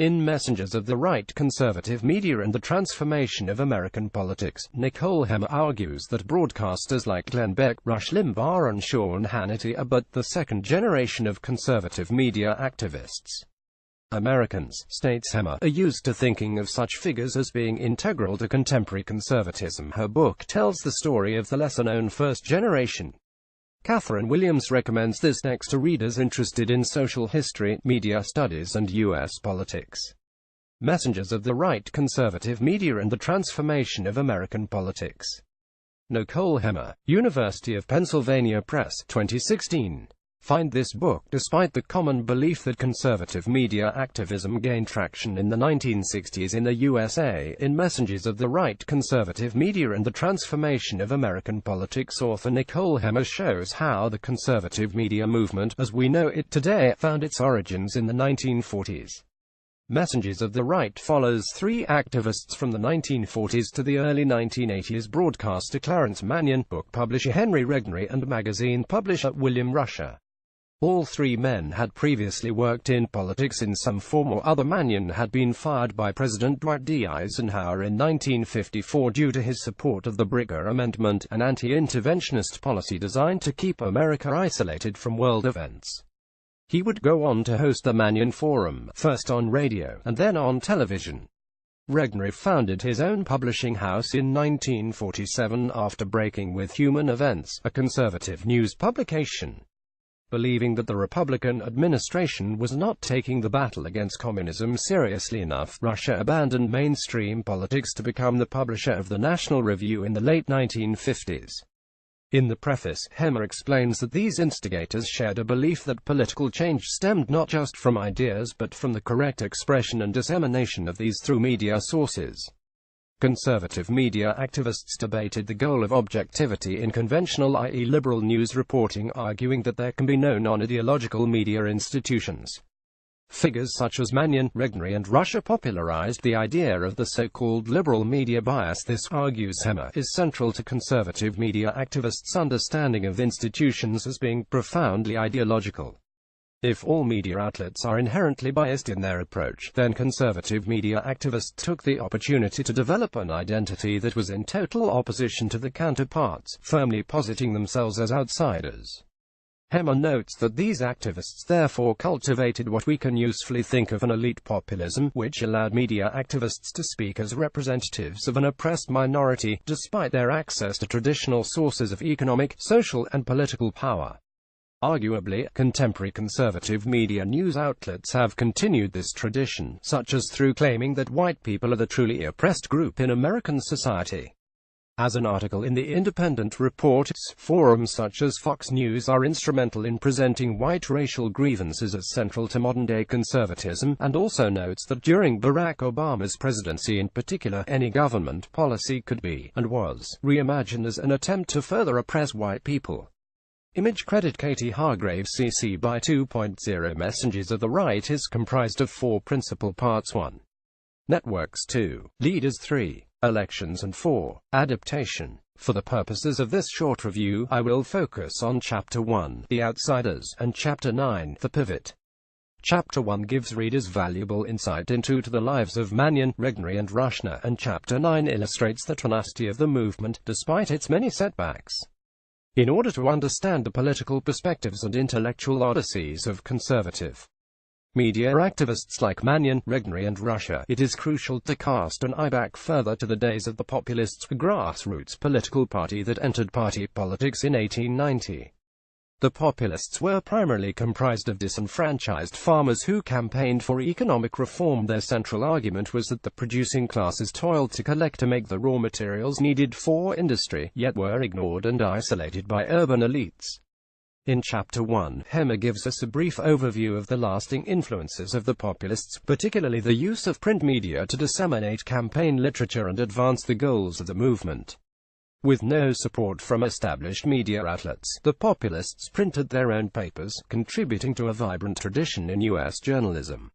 In Messengers of the Right, Conservative Media and the Transformation of American Politics, Nicole argues that broadcasters like Glenn Beck, Rush Limbaugh and Sean Hannity are but the second generation of conservative media activists. Americans, states Hemmer, are used to thinking of such figures as being integral to contemporary conservatism. Her book tells the story of the lesser-known first generation. Catherine Williams recommends this next to readers interested in social history, media studies and U.S. politics. Messengers of the Right, Conservative Media and the Transformation of American Politics. Nicole Hemmer, University of Pennsylvania Press, 2016. Find this book, despite the common belief that conservative media activism gained traction in the 1960s in the USA, in Messengers of the Right, Conservative Media and the Transformation of American Politics. Author Nicole Hemmer shows how the conservative media movement, as we know it today, found its origins in the 1940s. Messengers of the Right follows three activists from the 1940s to the early 1980s: broadcaster Clarence Mannion, book publisher Henry Regnery, and magazine publisher William Rusher. All three men had previously worked in politics in some form or other. Mannion had been fired by President Dwight D. Eisenhower in 1954 due to his support of the Bricker Amendment, an anti-interventionist policy designed to keep America isolated from world events. He would go on to host the Mannion Forum, first on radio, and then on television. Regnery founded his own publishing house in 1947 after breaking with Human Events, a conservative news publication. Believing that the Republican administration was not taking the battle against communism seriously enough, Rusher abandoned mainstream politics to become the publisher of the National Review in the late 1950s. In the preface, Hemmer explains that these instigators shared a belief that political change stemmed not just from ideas but from the correct expression and dissemination of these through media sources. Conservative media activists debated the goal of objectivity in conventional, i.e. liberal news reporting, arguing that there can be no non-ideological media institutions. Figures such as Mannion, Regnery and Rusher popularized the idea of the so-called liberal media bias. This, argues Hemmer, is central to conservative media activists' understanding of institutions as being profoundly ideological. If all media outlets are inherently biased in their approach, then conservative media activists took the opportunity to develop an identity that was in total opposition to the counterparts, firmly positing themselves as outsiders. Hemmer notes that these activists therefore cultivated what we can usefully think of an elite populism, which allowed media activists to speak as representatives of an oppressed minority, despite their access to traditional sources of economic, social and political power. Arguably, contemporary conservative media news outlets have continued this tradition, such as through claiming that white people are the truly oppressed group in American society. As an article in The Independent reports, forums such as Fox News are instrumental in presenting white racial grievances as central to modern-day conservatism, and also notes that during Barack Obama's presidency in particular, any government policy could be, and was, reimagined as an attempt to further oppress white people. Image credit Katie Hargraves CC BY 2.0. Messengers of the Right is comprised of four principal parts: 1. Networks, 2. Leaders, 3. Elections and 4. Adaptation. For the purposes of this short review, I will focus on Chapter 1, The Outsiders, and Chapter 9, The Pivot. Chapter 1 gives readers valuable insight into the lives of Mannion, Regnery and Rusher, and Chapter 9 illustrates the tenacity of the movement, despite its many setbacks. In order to understand the political perspectives and intellectual odysseys of conservative media activists like Mannion, Regnery and Rusher, it is crucial to cast an eye back further to the days of the Populists, a grassroots political party that entered party politics in 1890. The Populists were primarily comprised of disenfranchised farmers who campaigned for economic reform. Their central argument was that the producing classes toiled to collect to make the raw materials needed for industry, yet were ignored and isolated by urban elites. In Chapter 1, Hemmer gives us a brief overview of the lasting influences of the Populists, particularly the use of print media to disseminate campaign literature and advance the goals of the movement. With no support from established media outlets, the Populists printed their own papers, contributing to a vibrant tradition in U.S. journalism.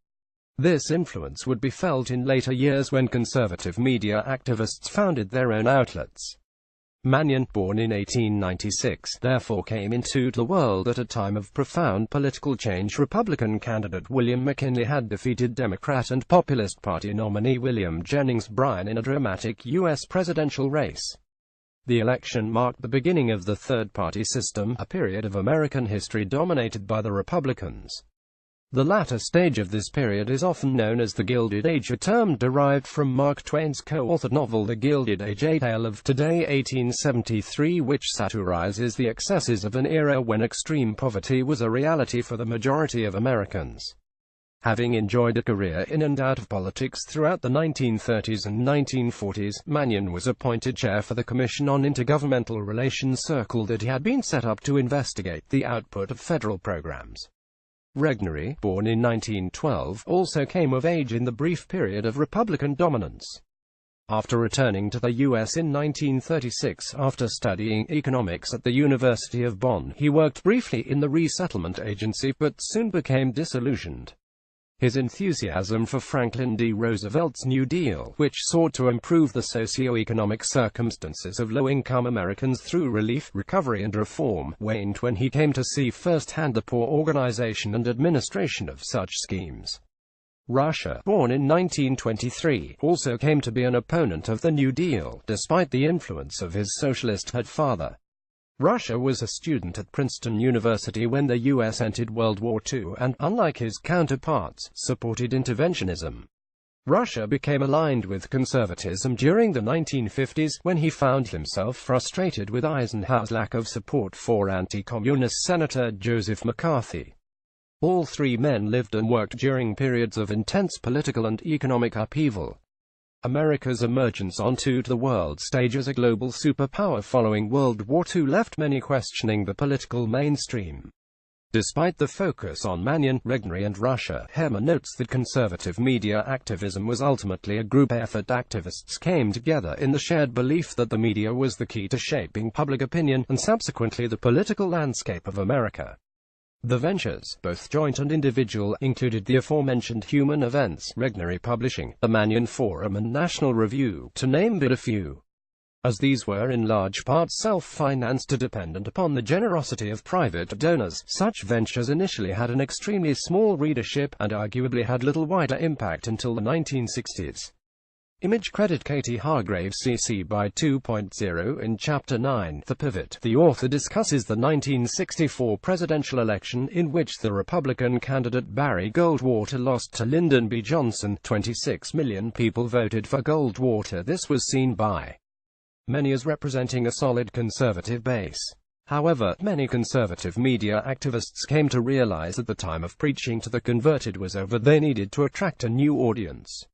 This influence would be felt in later years when conservative media activists founded their own outlets. Mannion, born in 1896, therefore came into the world at a time of profound political change. Republican candidate William McKinley had defeated Democrat and Populist Party nominee William Jennings Bryan in a dramatic U.S. presidential race. The election marked the beginning of the third-party system, a period of American history dominated by the Republicans. The latter stage of this period is often known as the Gilded Age, a term derived from Mark Twain's co-authored novel The Gilded Age, A Tale of Today 1873, which satirizes the excesses of an era when extreme poverty was a reality for the majority of Americans. Having enjoyed a career in and out of politics throughout the 1930s and 1940s, Mannion was appointed chair for the Commission on Intergovernmental Relations circle that had been set up to investigate the output of federal programs. Regnery, born in 1912, also came of age in the brief period of Republican dominance. After returning to the U.S. in 1936, after studying economics at the University of Bonn, he worked briefly in the Resettlement Agency, but soon became disillusioned. His enthusiasm for Franklin D. Roosevelt's New Deal, which sought to improve the socio-economic circumstances of low-income Americans through relief, recovery and reform, waned when he came to see firsthand the poor organization and administration of such schemes. Russia, born in 1923, also came to be an opponent of the New Deal, despite the influence of his socialist head father. Russia was a student at Princeton University when the U.S. entered World War II and, unlike his counterparts, supported interventionism. Russia became aligned with conservatism during the 1950s, when he found himself frustrated with Eisenhower's lack of support for anti-communist Senator Joseph McCarthy. All three men lived and worked during periods of intense political and economic upheaval. America's emergence onto the world stage as a global superpower following World War II left many questioning the political mainstream. Despite the focus on Mannion, Regnery and Russia, Hemmer notes that conservative media activism was ultimately a group effort. Activists came together in the shared belief that the media was the key to shaping public opinion, and subsequently the political landscape of America. The ventures, both joint and individual, included the aforementioned Human Events, Regnery Publishing, the Mannion Forum and National Review, to name but a few. As these were in large part self-financed or dependent upon the generosity of private donors, such ventures initially had an extremely small readership, and arguably had little wider impact until the 1960s. Image credit Katie Hargraves CC by 2.0 in Chapter 9, The Pivot. The author discusses the 1964 presidential election in which the Republican candidate Barry Goldwater lost to Lyndon B. Johnson. 26 million people voted for Goldwater. This was seen by many as representing a solid conservative base. However, many conservative media activists came to realize that the time of preaching to the converted was over. They needed to attract a new audience.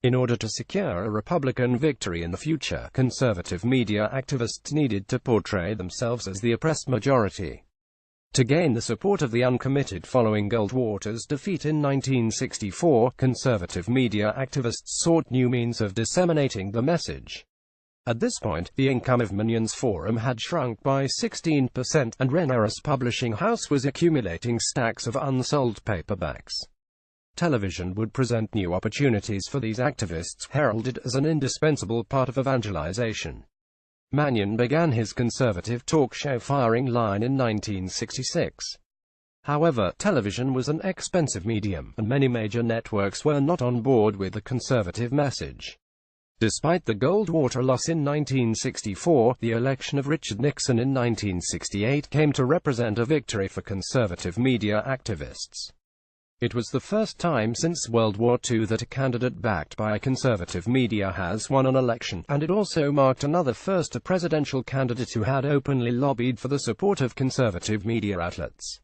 In order to secure a Republican victory in the future, conservative media activists needed to portray themselves as the oppressed majority. To gain the support of the uncommitted following Goldwater's defeat in 1964, conservative media activists sought new means of disseminating the message. At this point, the income of Mannion's Forum had shrunk by 16%, and Renaris Publishing House was accumulating stacks of unsold paperbacks. Television would present new opportunities for these activists, heralded as an indispensable part of evangelization. Mannion began his conservative talk show Firing Line in 1966. However, television was an expensive medium, and many major networks were not on board with the conservative message. Despite the Goldwater loss in 1964, the election of Richard Nixon in 1968 came to represent a victory for conservative media activists. It was the first time since World War II that a candidate backed by a conservative media has won an election, and it also marked another first, a presidential candidate who had openly lobbied for the support of conservative media outlets.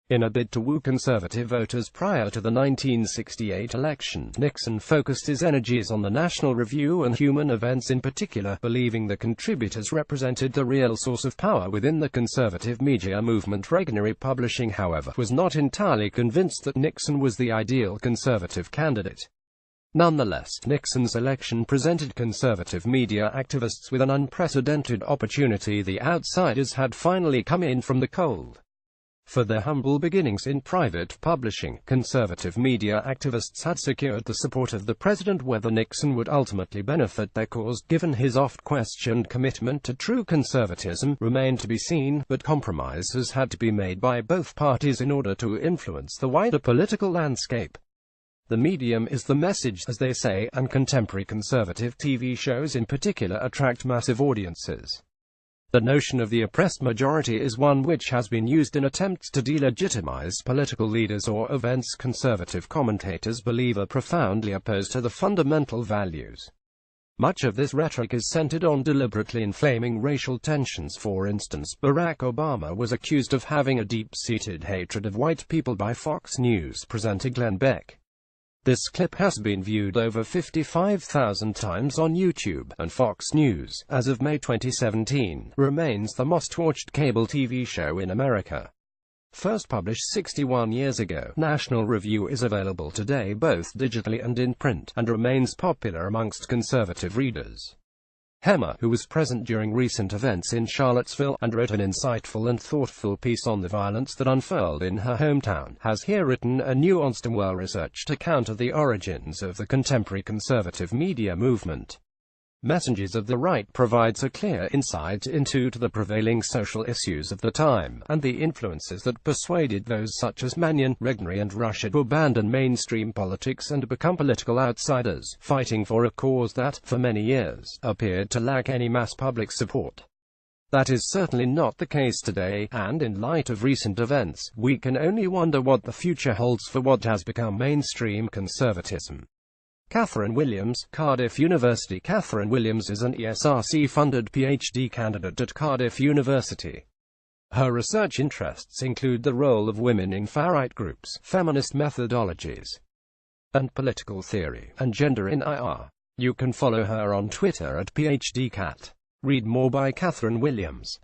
In a bid to woo conservative voters prior to the 1968 election, Nixon focused his energies on the National Review and Human Events in particular, believing the contributors represented the real source of power within the conservative media movement. Regnery Publishing, however, was not entirely convinced that Nixon was the ideal conservative candidate. Nonetheless, Nixon's election presented conservative media activists with an unprecedented opportunity. The outsiders had finally come in from the cold. For their humble beginnings in private publishing, conservative media activists had secured the support of the president. Whether Nixon would ultimately benefit their cause, given his oft-questioned commitment to true conservatism, remained to be seen, but compromises had to be made by both parties in order to influence the wider political landscape. The medium is the message, as they say, and contemporary conservative TV shows in particular attract massive audiences. The notion of the oppressed majority is one which has been used in attempts to delegitimize political leaders or events conservative commentators believe are profoundly opposed to the fundamental values. Much of this rhetoric is centered on deliberately inflaming racial tensions. For instance, Barack Obama was accused of having a deep-seated hatred of white people by Fox News presenter Glenn Beck. This clip has been viewed over 55,000 times on YouTube, and Fox News, as of May 2017, remains the most-watched cable TV show in America. First published 61 years ago, National Review is available today both digitally and in print, and remains popular amongst conservative readers. Hemmer, who was present during recent events in Charlottesville, and wrote an insightful and thoughtful piece on the violence that unfurled in her hometown, has here written a nuanced and well-researched account of the origins of the contemporary conservative media movement. Messengers of the Right provides a clear insight into the prevailing social issues of the time, and the influences that persuaded those such as Mannion, Regnery and Rush to abandon mainstream politics and become political outsiders, fighting for a cause that, for many years, appeared to lack any mass public support. That is certainly not the case today, and in light of recent events, we can only wonder what the future holds for what has become mainstream conservatism. Catherine Williams, Cardiff University. Catherine Williams is an ESRC-funded PhD candidate at Cardiff University. Her research interests include the role of women in far-right groups, feminist methodologies, and political theory, and gender in IR. You can follow her on Twitter at PhDCat. Read more by Catherine Williams.